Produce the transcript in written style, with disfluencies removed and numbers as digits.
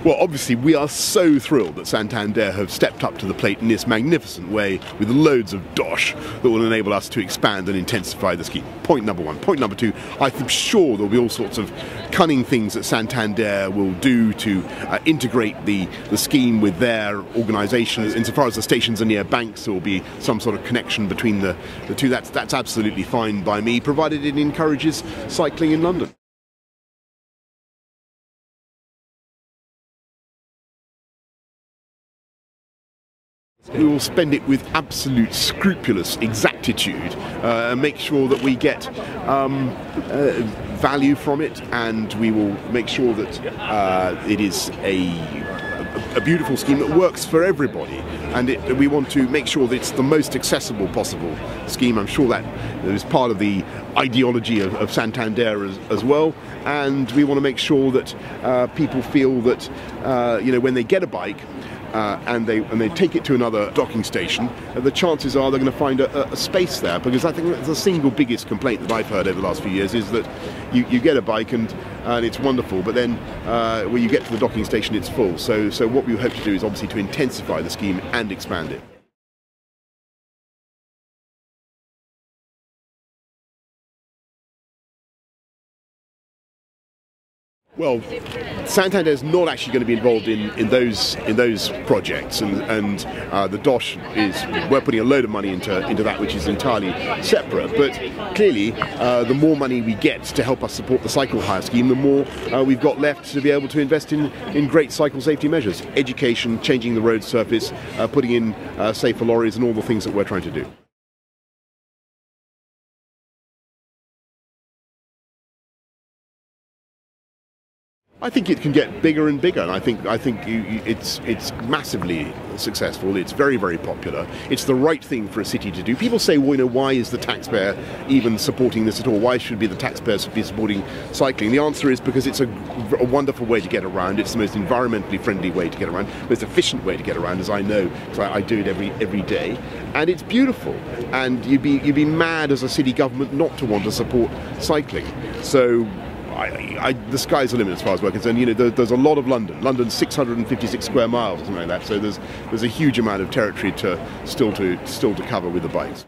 Well, obviously we are so thrilled that Santander have stepped up to the plate in this magnificent way with loads of dosh that will enable us to expand and intensify the scheme. Point number one. Point number two, I'm sure there'll be all sorts of cunning things that Santander will do to integrate the scheme with their organisation. Insofar as the stations are near banks, there will be some sort of connection between the two. That's absolutely fine by me, provided it encourages cycling in London. We will spend it with absolute scrupulous exactitude and make sure that we get value from it, and we will make sure that it is a beautiful scheme that works for everybody, and we want to make sure that it's the most accessible possible scheme. I'm sure that is part of the ideology of Santander as well, and we want to make sure that people feel that when they get a bike and they take it to another docking station, the chances are they're going to find a space there, because I think the single biggest complaint that I've heard over the last few years is that you get a bike and it's wonderful, but then when you get to the docking station it's full. So what we hope to do is obviously to intensify the scheme and expand it. Well, Santander is not actually going to be involved in those projects, and the dosh we're putting a load of money into that, which is entirely separate. But clearly, the more money we get to help us support the cycle hire scheme, the more we've got left to be able to invest in great cycle safety measures, education, changing the road surface, putting in safer lorries, and all the things that we're trying to do. I think it can get bigger and bigger, and I think it's massively successful. It's very, very popular. It's the right thing for a city to do. People say, well, why is the taxpayer even supporting this at all? Why should the taxpayers be supporting cycling? The answer is because it's a wonderful way to get around. It's the most environmentally friendly way to get around, most efficient way to get around, as I know, because I do it every day. And it's beautiful. And you'd be mad as a city government not to want to support cycling. So the sky's the limit as far as we're concerned. There's a lot of London's 656 square miles or something like that, so there's a huge amount of territory still to cover with the bikes.